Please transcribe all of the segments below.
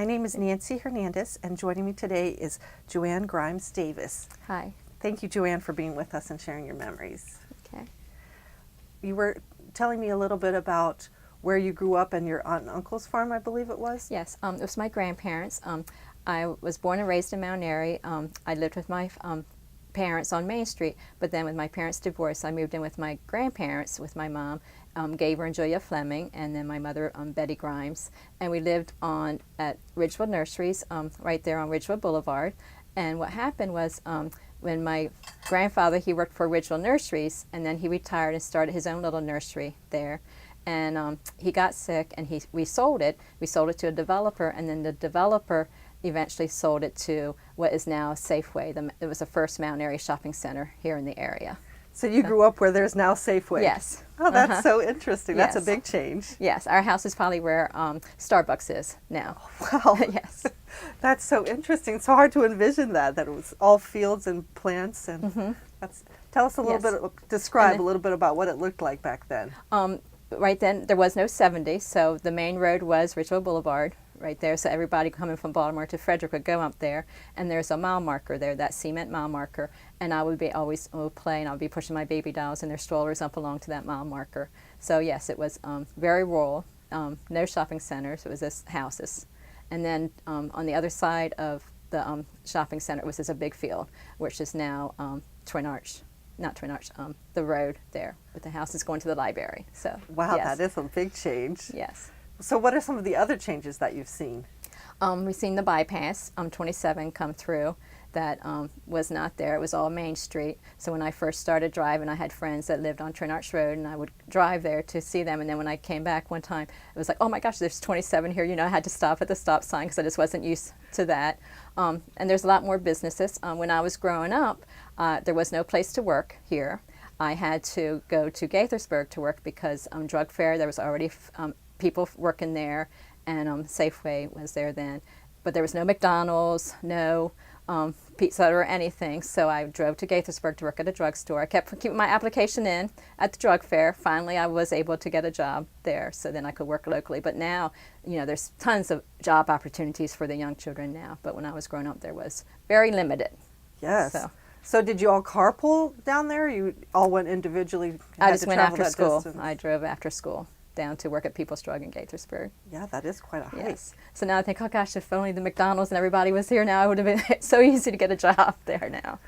My name is Nancy Hernandez, and joining me today is Joanne Grymes Davis. Hi. Thank you, Joanne, for being with us and sharing your memories. Okay. You were telling me a little bit about where you grew up and your aunt and uncle's farm, I believe it was? Yes, it was my grandparents. I was born and raised in Mount Airy. I lived with my parents on Main Street, but then with my parents' divorce, I moved in with my grandparents, with my mom, Gaber and Julia Fleming, and then my mother, Betty Grymes. And we lived at Ridgewood Nurseries, right there on Ridgewood Boulevard. And what happened was when my grandfather, he worked for Ridgewood Nurseries, and then he retired and started his own little nursery there. And he got sick, and we sold it. We sold it to a developer, and then the developer eventually sold it to what is now Safeway. It was the first Mount Airy shopping center here in the area. So you grew up where there's now Safeway? Yes. Oh, that's so interesting. That's Yes. a big change. Yes, our house is probably where Starbucks is now. Wow. Yes. That's so interesting. It's so hard to envision that it was all fields and plants. And tell us a little Yes. bit, describe a little bit about what it looked like back then. Right then, there was no 70, so the main road was Ridgewood Boulevard right there, so everybody coming from Baltimore to Frederick would go up there, and there's a mile marker there, that cement mile marker, and I would be always play, and I would be pushing my baby dolls and their strollers up along to that mile marker. So yes, it was very rural, no shopping centers, it was just houses. And then on the other side of the shopping center was just a big field, which is now Twin Arch. Not Twin Arch, the road there with the houses going to the library. So Wow, yes. that is a big change. Yes. So what are some of the other changes that you've seen? We've seen the bypass, 27 come through. That was not there. It was all Main Street. So when I first started driving, I had friends that lived on Twin Arch Road, and I would drive there to see them. And then when I came back one time, it was like, oh my gosh, there's 27 here. You know, I had to stop at the stop sign because I just wasn't used to that. And there's a lot more businesses. When I was growing up, there was no place to work here. I had to go to Gaithersburg to work because drug fair, there was already people working there, and Safeway was there then. But there was no McDonald's, no Pizza or anything, so I drove to Gaithersburg to work at a drugstore. I kept keeping my application in at the drug fair. Finally, I was able to get a job there, so then I could work locally. But now, you know, there's tons of job opportunities for the young children now, but when I was growing up, there was very limited. Yes. So did you all carpool down there? You all went individually? I just went after school. I drove after school down to work at People's Drug in Gaithersburg. Yeah, that is quite a hike. Yes. So now I think, oh gosh, if only the McDonald's and everybody was here now, it would have been so easy to get a job there now.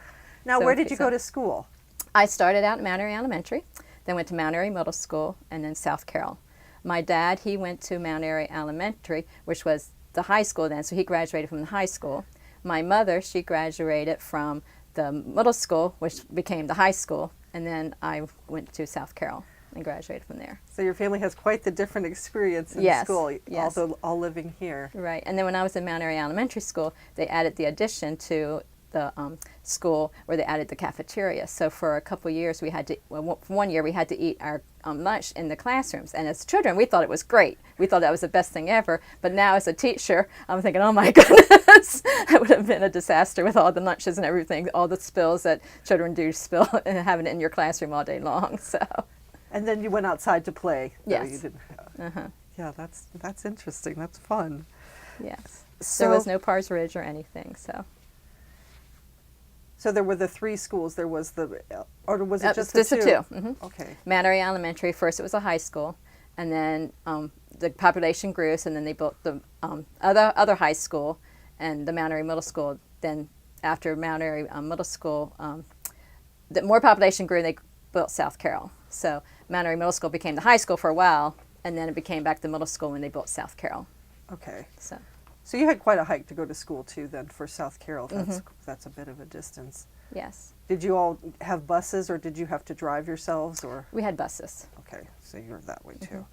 Now, where did you go to school? I started out at Mt Airy Elementary, then went to Mt Airy Middle School, and then South Carroll. My dad, he went to Mt Airy Elementary, which was the high school then, so he graduated from the high school. My mother, she graduated from the middle school, which became the high school, and then I went to South Carroll and graduated from there. So your family has quite the different experience in school, yes. although all living here. Right, and then when I was in Mt Airy Elementary School, they added the addition to the school where they added the cafeteria. So for a couple of years, we had to, well, for 1 year, we had to eat our lunch in the classrooms. And as children, we thought it was great. We thought that was the best thing ever. But now as a teacher, I'm thinking, oh my goodness, it would have been a disaster with all the lunches and everything, all the spills that children do spill and having it in your classroom all day long. So. And then you went outside to play. Yes. You didn't, Yeah, that's interesting. That's fun. Yes. So, there was no Pars Ridge or anything, so. So there were the three schools. There was or was it just the two? Just the two. Mm-hmm. Okay. Mt Airy Elementary, first it was a high school, and then the population grew, so then they built the other high school and the Mt Airy Middle School. Then after Mt Airy Middle School, the more population grew, they built South Carroll. So Mt Airy Middle School became the high school for a while, and then it became back the middle school when they built South Carroll. Okay. So you had quite a hike to go to school too then for South Carroll. That's a bit of a distance. yes. Did you all have buses or did you have to drive yourselves or? We had buses. Okay, so you're that way too.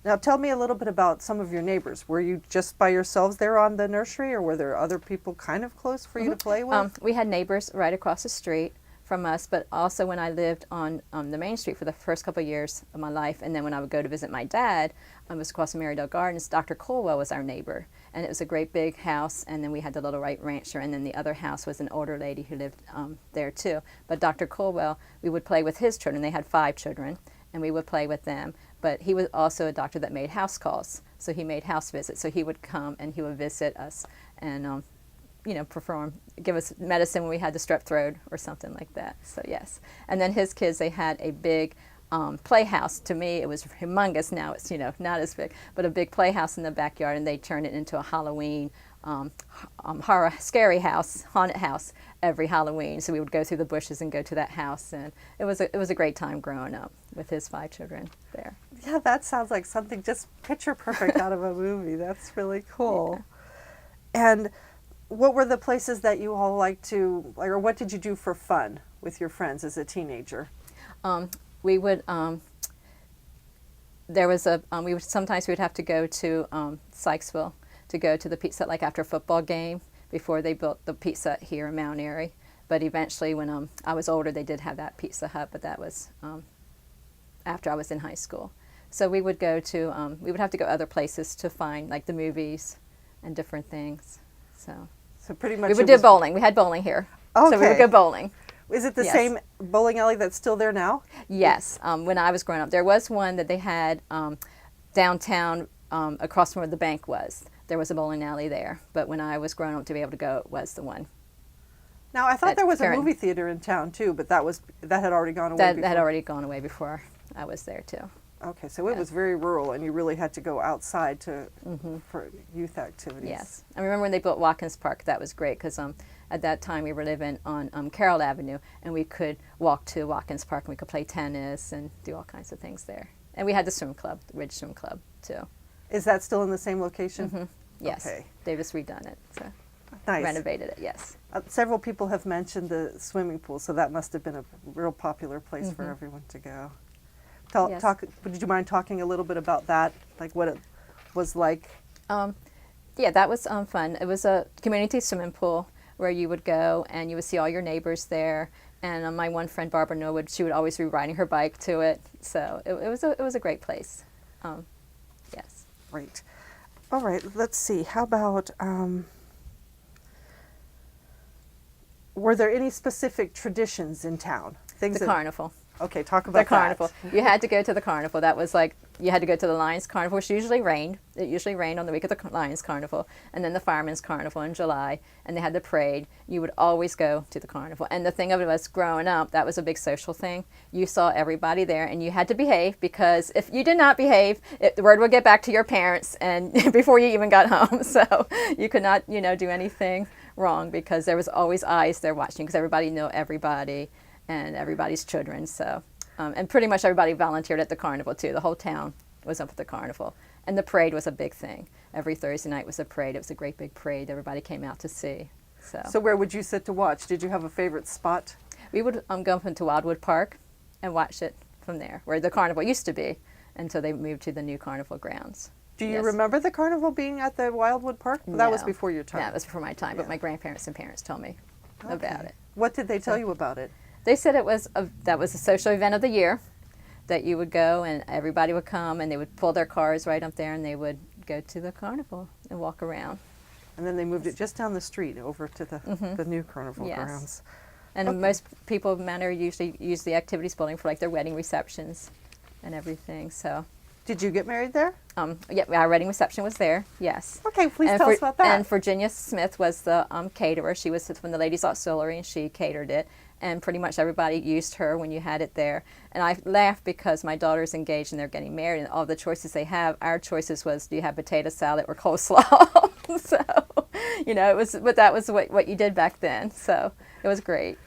Now tell me a little bit about some of your neighbors. Were you just by yourselves there on the nursery or were there other people kind of close for you to play with? We had neighbors right across the street from us, but also when I lived on the Main Street for the first couple of years of my life, and then when I would go to visit my dad, it was across from Marydale Gardens, Dr. Colwell was our neighbor. And it was a great big house, and then we had the Little White Rancher, and then the other house was an older lady who lived there too. But Dr. Colwell, we would play with his children. They had 5 children, and we would play with them. but he was also a doctor that made house calls. So he made house visits. So he would come and he would visit us and, give us medicine when we had the strep throat or something like that. So yes. And then his kids, they had a big playhouse. To me, it was humongous. Now it's, not as big, but a big playhouse in the backyard, and they turned it into a Halloween horror, scary house, haunted house every Halloween. So we would go through the bushes and go to that house, and it was a great time growing up with his 5 children there. Yeah, that sounds like something just picture perfect out of a movie. That's really cool. Yeah. And what were the places that you all liked to, or what did you do for fun with your friends as a teenager? We would, sometimes we'd have to go to Sykesville to go to the pizza, like after a football game, before they built the Pizza Hut here in Mount Airy. But eventually, when I was older, they did have that Pizza Hut, but that was after I was in high school. So we would go to, we would have to go other places to find like the movies and different things. So pretty much we would do bowling. We had bowling here. Okay. So we would go bowling. Is it the same bowling alley that's still there now? Yes. When I was growing up, there was one that they had downtown across from where the bank was. There was a bowling alley there. But when I was growing up to be able to go, it was the one. Now, I thought there was a movie theater in town, too, but that had already gone away before. That had already gone away before I was there, too. Okay, so it was very rural, and you really had to go outside for youth activities. Yes. I remember when they built Watkins Park. That was great because at that time we were living on Carroll Avenue, and we could walk to Watkins Park, and we could play tennis and do all kinds of things there. And we had the swim club, the Ridge Swim Club, too. Is that still in the same location? Mm-hmm. Yes. Okay. They've just redone it, so nice. Renovated it, yes. Several people have mentioned the swimming pool, so that must have been a real popular place for everyone to go. Yes. Would you mind talking a little bit about that, like what it was like? Yeah, that was fun. It was a community swimming pool where you would go and you would see all your neighbors there. And my one friend, Barbara Norwood, she would always be riding her bike to it. So it was a great place. Yes. Great. All right, let's see. How about, were there any specific traditions in town? The carnival. Okay, talk about the carnival. You had to go to the carnival. That was like, you had to go to the Lions Carnival, which usually rained. It usually rained on the week of the Lions Carnival. And then the Fireman's Carnival in July. And they had the parade. You would always go to the carnival. And the thing of it was, growing up, that was a big social thing. You saw everybody there, and you had to behave, because if you did not behave, the word would get back to your parents and before you even got home. So you could not, do anything wrong, because there was always eyes there watching, because everybody knew everybody and everybody's children. So, and pretty much everybody volunteered at the carnival too. The whole town was up at the carnival. And the parade was a big thing. Every Thursday night was a parade. It was a great big parade. Everybody came out to see. So where would you sit to watch? Did you have a favorite spot? We would go up into Wildwood Park and watch it from there, where the carnival used to be, until they moved to the new carnival grounds. Do you remember the carnival being at the Wildwood Park? No. That was before your time. Yeah, that was before my time, but my grandparents and parents told me about it. What did they tell you about it? They said that was a social event of the year, that you would go and everybody would come and they would pull their cars right up there and they would go to the carnival and walk around. And then they moved it just down the street over to the new carnival grounds. And most people in Mount Airy usually use the activities building for like their wedding receptions and everything. So, did you get married there? Yeah, our wedding reception was there. Yes. Okay, please tell us about that. And Virginia Smith was the caterer. She was from the Ladies Auxiliary, and she catered it. And pretty much everybody used her when you had it there. And I laugh because my daughter's engaged and they're getting married, and all the choices they have, our choices was, do you have potato salad or coleslaw? So, it was, but that was what you did back then. So it was great.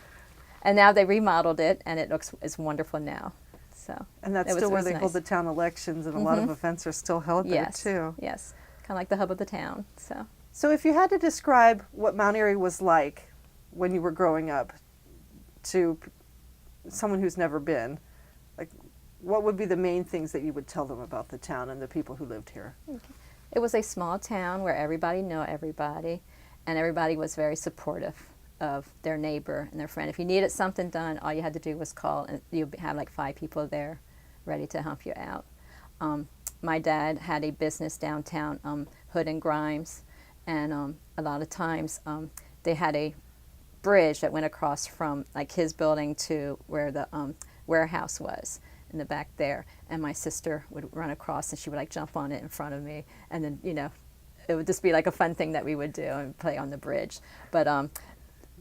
And now they remodeled it, and it's wonderful now. So. And that's still where they hold the town elections, and a lot of events are still held there too. Yes, kind of like the hub of the town. So if you had to describe what Mount Airy was like when you were growing up to someone who's never been, like, what would be the main things that you would tell them about the town and the people who lived here? It was a small town where everybody knew everybody, and everybody was very supportive of their neighbor and their friend. If you needed something done, all you had to do was call, and you'd have like 5 people there ready to help you out. My dad had a business downtown, Hood and Grymes, and a lot of times they had a bridge that went across from like his building to where the warehouse was. in the back there, and my sister would run across and she would like jump on it in front of me, and then it would just be like a fun thing that we would do and play on the bridge. But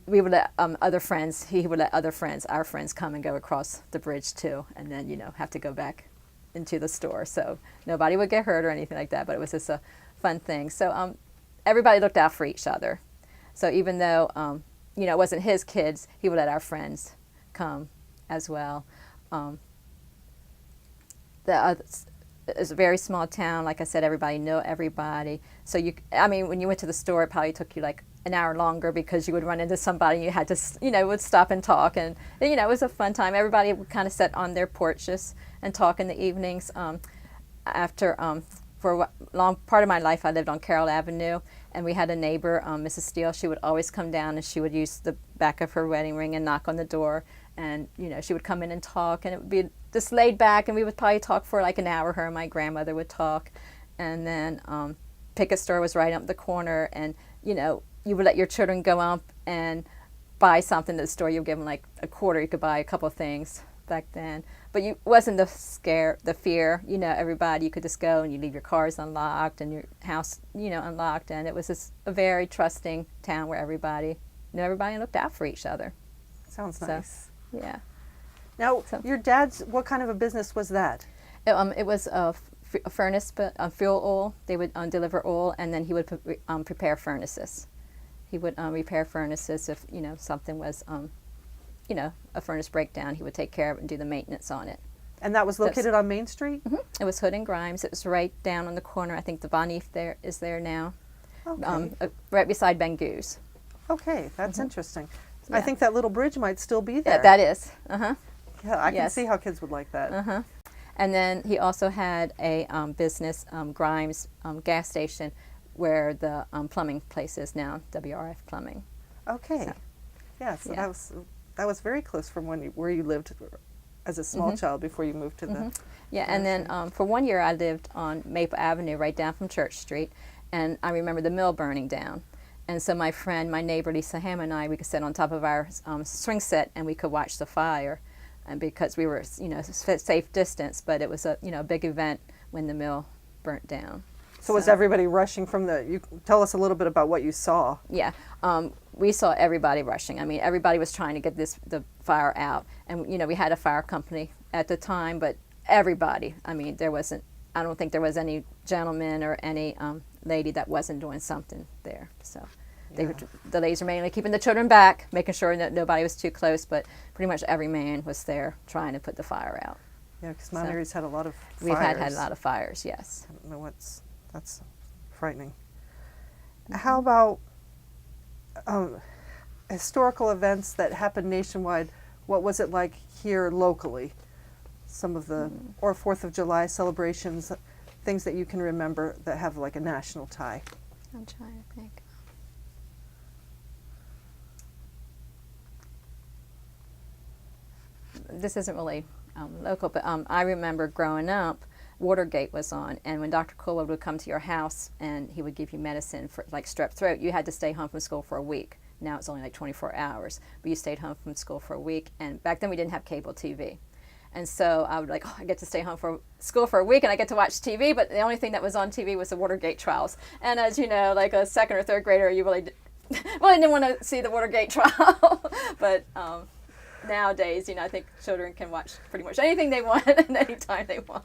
we would let other friends, he would let other friends, our friends, come and go across the bridge too, and then have to go back into the store. So nobody would get hurt or anything like that, but it was just a fun thing. So everybody looked out for each other. So even though it wasn't his kids, he would let our friends come as well. It's a very small town. Like I said, everybody knew everybody. So when you went to the store, it probably took you like an hour longer because you would run into somebody and you had to, would stop and talk. And, it was a fun time. Everybody would kind of sit on their porches and talk in the evenings. For a long part of my life, I lived on Carroll Avenue, and we had a neighbor, Mrs. Steele. She would always come down and she would use the back of her wedding ring and knock on the door. And, she would come in and talk, and it would be just laid back, and we would probably talk for like an hour. Her and my grandmother would talk. And then Pickett store was right up the corner, and, you would let your children go up and buy something at the store. You would give them like a quarter. You could buy a couple of things back then. But it wasn't the fear, everybody, you could just go and you leave your cars unlocked and your house, unlocked. And it was just a very trusting town where everybody knew everybody and looked out for each other. Sounds nice. So, yeah. Now, your dad's, what kind of a business was that? It was a furnace, but fuel oil. They would deliver oil, and then he would prepare furnaces. He would repair furnaces if, something was, a furnace breakdown. He would take care of it and do the maintenance on it. And that was located on Main Street? Mm-hmm. It was Hood and Grymes. It was right down on the corner. I think the Bonif there is there now. Okay. Right beside Ben Goose. Okay, that's interesting. Yeah. I think that little bridge might still be there. Yeah, that is. Uh-huh. Yeah, I can Yes. see how kids would like that. Uh-huh. And then he also had a business, Grymes Gas Station, where the plumbing place is now, WRF Plumbing. Okay. So, Yeah, so yeah. that was very close from where you lived as a small child before you moved to the... Yeah, and then for 1 year I lived on Maple Avenue, right down from Church Street, and I remember the mill burning down. And so my friend, my neighbor Lisa Ham, and I, we could sit on top of our swing set and we could watch the fire, and because we were, safe distance, but it was a big event when the mill burnt down. So was everybody rushing from you tell us a little bit about what you saw. Yeah, we saw everybody rushing. I mean, everybody was trying to get the fire out, and we had a fire company at the time, but everybody. I mean, I don't think there was any gentleman or any lady that wasn't doing something there. So the ladies were mainly keeping the children back, making sure that nobody was too close, but pretty much every man was there trying to put the fire out. Yeah, because Mt. Airy's had a lot of fires. We've had a lot of fires, yes. I don't know that's frightening. How about historical events that happened nationwide? What was it like here locally? Some of the, or 4th of July celebrations, things that you can remember that have like a national tie. I'm trying to think. This isn't really local, but I remember growing up, Watergate was on, and when Dr. Coolwood would come to your house and he would give you medicine for like strep throat, you had to stay home from school for a week. Now it's only like 24 hours, but you stayed home from school for a week, and back then we didn't have cable TV. And so I would I get to stay home from school for a week and I get to watch TV, but the only thing that was on TV was the Watergate trials. And as you know, like a second or third grader, you really didn't want to see the Watergate trial. But nowadays, I think children can watch pretty much anything they want and anytime they want.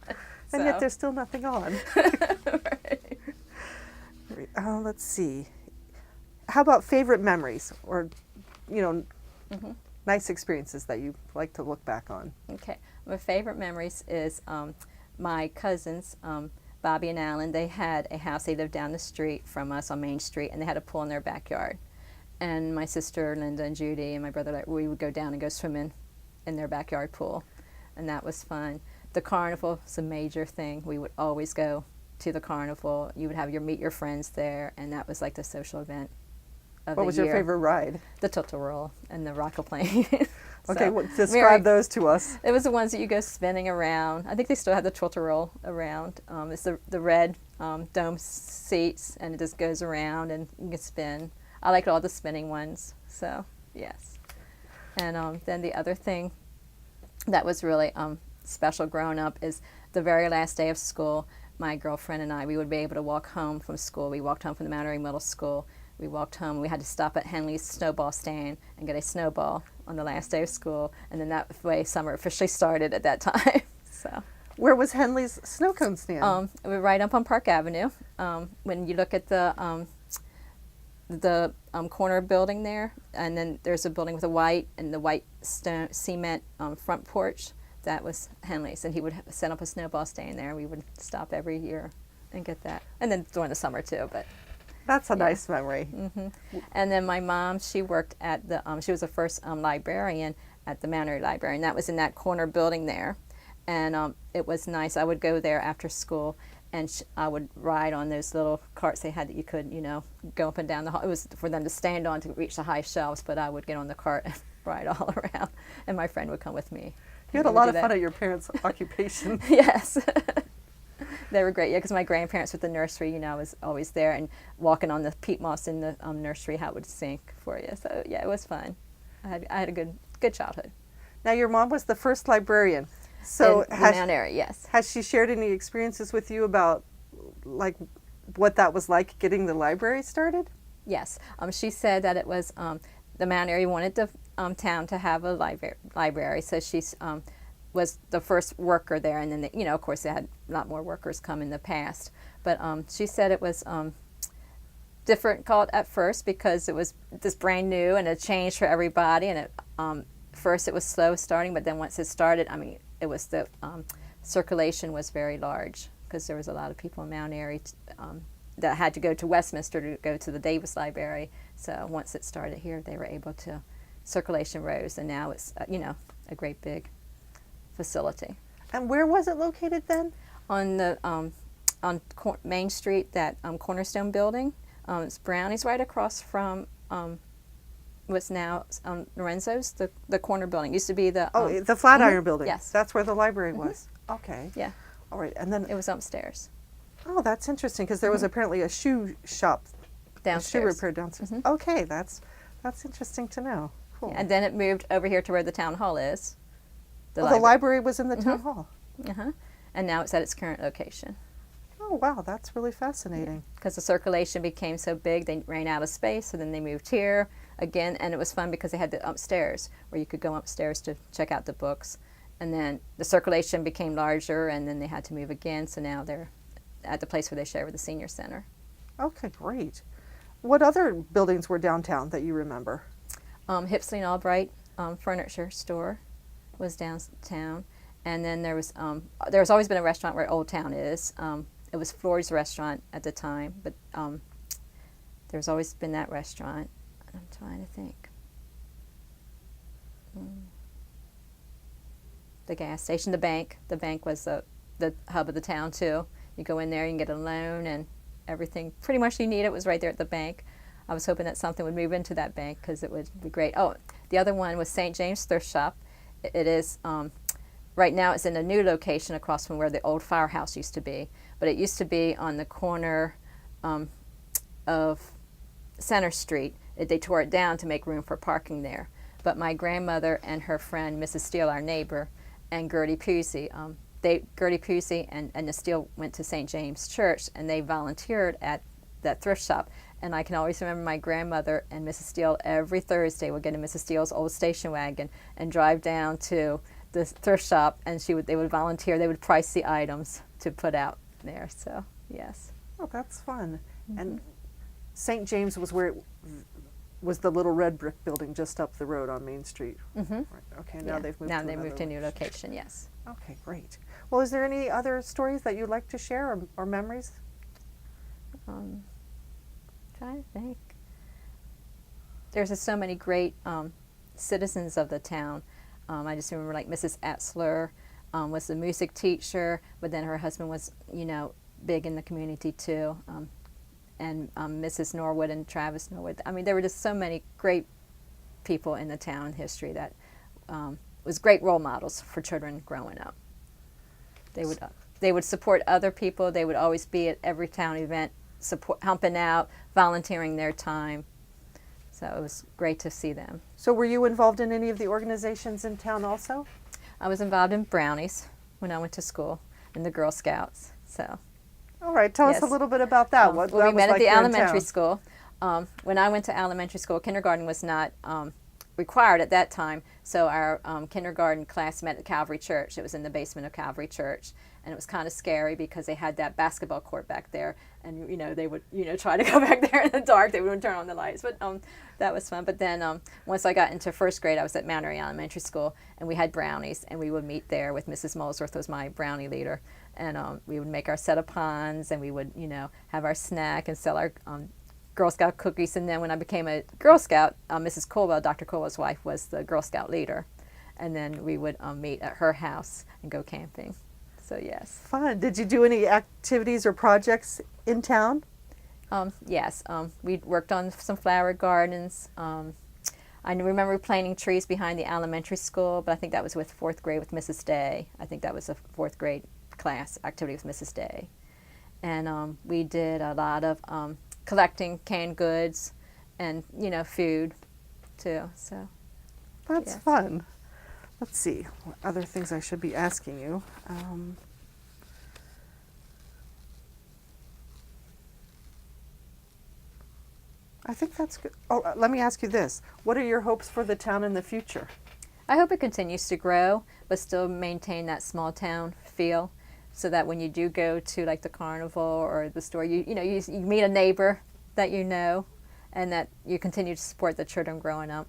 And yet there's still nothing on. Right. Let's see. How about favorite memories or, nice experiences that you like to look back on? Okay. My favorite memories is my cousins, Bobby and Alan. They had a house. They lived down the street from us on Main Street, and they had a pool in their backyard. And my sister Linda and Judy and my brother, we would go down and go swimming in their backyard pool, and that was fun. The carnival is a major thing. We would always go to the carnival. You would have meet your friends there, and that was like the social event of the year. What was your favorite ride? The Tootleroll and the Rockleplane. Okay, describe those to us. It was the ones that you go spinning around. I think they still have the Tootleroll around. It's the red dome seats, and it just goes around, and you can spin. I liked all the spinning ones, so yes. And then the other thing that was really special growing up is the very last day of school, my girlfriend and I, we would be able to walk home from school. We walked home from the Mt Airy Middle School. We walked home. We had to stop at Henley's snowball stand and get a snowball on the last day of school. And then that way summer officially started at that time. So. Where was Henley's snow cone stand? We're right up on Park Avenue. When you look at the corner building there, and then there's a building with a white and the white stone cement front porch. That was Henley's, and he would set up a snowball stand there. We would stop every year and get that, and then during the summer too. But that's a nice memory. And then my mom, she worked at the she was the first librarian at the Mt Airy Library, and that was in that corner building there. And it was nice. I would go there after school, and I would ride on those little carts they had that you could, go up and down the hall. It was for them to stand on to reach the high shelves, but I would get on the cart and ride all around, and my friend would come with me. You had a lot of fun at your parents' occupation. Yes. They were great, because my grandparents with the nursery, was always there, and walking on the peat moss in the nursery, how it would sink for you. So, yeah, it was fun. I had a good childhood. Now, your mom was the first librarian. So in Mt Airy, yes. Has she shared any experiences with you about, like, what that was like getting the library started? Yes. She said that it was the Mt Airy wanted the town to have a library, so she was the first worker there, and then of course they had a lot more workers come in the past. But she said it was difficult at first because it was just brand new and a change for everybody, and it first it was slow starting, but then once it started, it was the circulation was very large because there was a lot of people in Mt Airy that had to go to Westminster to go to the Davis Library. So once it started here, they were able to, circulation rose, and now it's, a great big facility. And where was it located then? On the Main Street, that Cornerstone building. It's Brownie's right across from what's now Lorenzo's, the corner building. Used to be the... the Flatiron building. Yes. That's where the library was. Okay. Yeah. All right. And then... It was upstairs. Oh, that's interesting, because there was apparently a shoe shop. Downstairs. A shoe repair downstairs. Okay, that's interesting to know. Cool. Yeah, and then it moved over here to where the town hall is. The library was in the town hall. And now it's at its current location. Oh, wow, that's really fascinating. Because the circulation became so big, they ran out of space, so then they moved here again, and it was fun because they had the upstairs, where you could go upstairs to check out the books. And then the circulation became larger, and then they had to move again, so now they're at the place where they share with the senior center. Okay, great. What other buildings were downtown that you remember? Hipsley and Albright furniture store was downtown, and then there's always been a restaurant where Old Town is. It was Floyd's restaurant at the time, but there's always been that restaurant. I'm trying to think. The gas station, the bank. The bank was the hub of the town too. You go in there, you can get a loan, and everything pretty much you needed was right there at the bank. I was hoping that something would move into that bank because it would be great. Oh, the other one was St. James Thrift Shop. It is, right now it's in a new location across from where the old firehouse used to be. But it used to be on the corner of Center Street. They tore it down to make room for parking there. But my grandmother and her friend, Mrs. Steele, our neighbor, and Gertie Pusey, Gertie Pusey and Miss Steele went to St. James Church, and they volunteered at that thrift shop. And I can always remember my grandmother and Mrs. Steele every Thursday would get in Mrs. Steele's old station wagon and drive down to the thrift shop, and they would volunteer. They would price the items to put out there. So yes. Oh, that's fun. And St. James was where it was the little red brick building just up the road on Main Street. Right. Okay. Now they've moved. Now they moved to a new location. Yes. Okay, great. Well, is there any other stories that you'd like to share or memories? Trying to think. There's just so many great citizens of the town. I just remember like Mrs. Etzler was the music teacher, but then her husband was, big in the community too. And Mrs. Norwood and Travis Norwood. I mean, there were just so many great people in the town history that was great role models for children growing up. They would support other people. They would always be at every town event, helping out, volunteering their time. So it was great to see them. So were you involved in any of the organizations in town also? I was involved in Brownies. when I went to school in the Girl Scouts. So. All right, tell us a Yes. little bit about that. What Well, that we was met at like the here in elementary town. school. When I went to elementary school, kindergarten was not required at that time. So our kindergarten class met at Calvary Church. It was in the basement of Calvary Church, and it was kind of scary because they had that basketball court back there, and they would try to go back there in the dark. They wouldn't turn on the lights, but that was fun. But then once I got into first grade, I was at Mt Airy Elementary School, and we had brownies, and we would meet there with Mrs. Molesworth, was my brownie leader, and we would make our set of puns, and we would have our snack and sell our Girl Scout cookies. And then when I became a Girl Scout, Mrs. Colwell, Dr. Colwell's wife, was the Girl Scout leader, and then we would meet at her house and go camping. So yes. Fun. Did you do any activities or projects in town? Yes, we worked on some flower gardens. I remember planting trees behind the elementary school, but I think that was with fourth grade with Mrs. Day. I think that was a fourth grade class activity with Mrs. Day. And we did a lot of collecting canned goods and, food too. So That's yes. fun. Let's see. What other things I should be asking you? I think that's good. Oh, let me ask you this. What are your hopes for the town in the future? I hope it continues to grow, but still maintain that small town feel, so that when you do go to like the carnival or the store, you meet a neighbor that you know, and that you continue to support the children growing up.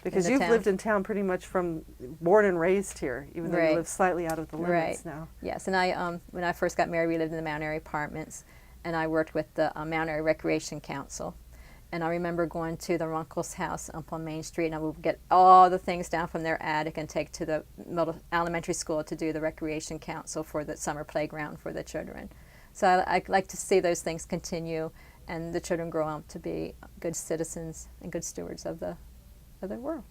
Because the you've town. lived in town pretty much from born and raised here, even though you Right. live slightly out of the limits Right. now. Yes, and I when I first got married, we lived in the Mt Airy apartments, and I worked with the Mt Airy Recreation Council. And I remember going to their uncle's house up on Main Street, and I would get all the things down from their attic and take to the elementary school to do the recreation council for the summer playground for the children. So I like to see those things continue, and the children grow up to be good citizens and good stewards of the world.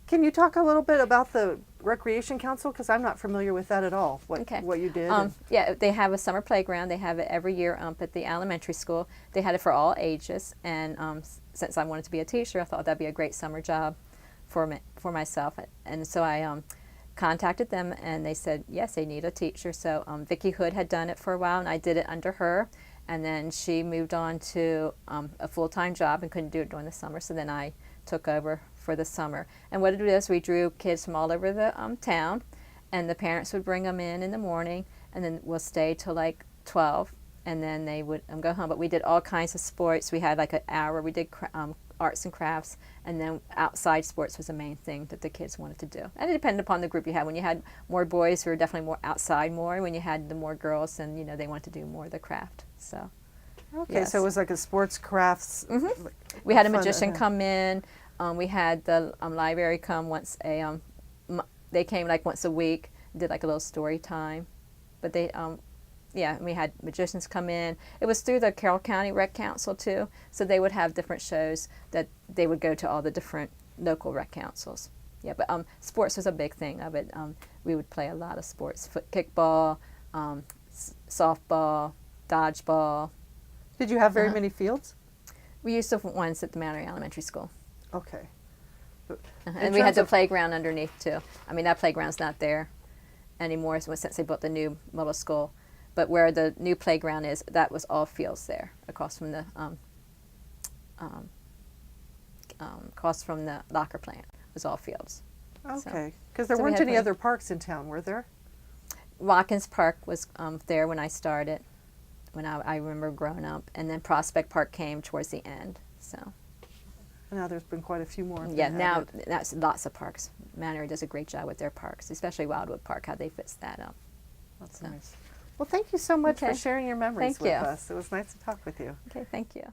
Can you talk a little bit about the Recreation Council? Because I'm not familiar with that at all, what you did. Yeah, they have a summer playground. They have it every year at the elementary school. They had it for all ages, and since I wanted to be a teacher, I thought that'd be a great summer job for myself. And so I contacted them, and they said, yes, they need a teacher. So Vicki Hood had done it for a while, and I did it under her. And then she moved on to a full-time job and couldn't do it during the summer, so then I took over for the summer. And what it is, we drew kids from all over the town, and the parents would bring them in the morning, and then we'll stay till like 12, and then they would go home. But we did all kinds of sports. We had like an hour. We did arts and crafts, and then outside sports was the main thing that the kids wanted to do. And it depended upon the group you had. When you had more boys, who were definitely more outside more. When you had the more girls, then they wanted to do more of the craft. So. Okay, Yes. so it was like a sports crafts. We had a fun magician event. come in. We had the library come once they came like once a week, did like a little story time. But they, we had magicians come in. It was through the Carroll County Rec Council too, so they would have different shows that they would go to all the different local rec councils. Yeah, but sports was a big thing of it. We would play a lot of sports: kickball, softball, dodgeball. Did you have very Uh-huh. many fields? We used different ones at the Mt Airy Elementary School. Okay. And we had the playground underneath too. I mean, that playground's not there anymore since they built the new middle school. But where the new playground is, that was all fields there, across from the locker plant. It was all fields. Okay, because there so we weren't had any plenty. other parks in town, were there? Watkins Park was there when I started, when I remember growing up, and then Prospect Park came towards the end. So Now there's been quite a few more. yeah, now that's lots of parks. Mt Airy does a great job with their parks, especially Wildwood Park, how they fix that up. That's So. nice. Well, thank you so much for Okay. sharing your memories Thank with you. us. It was nice to talk with you. Okay, thank you.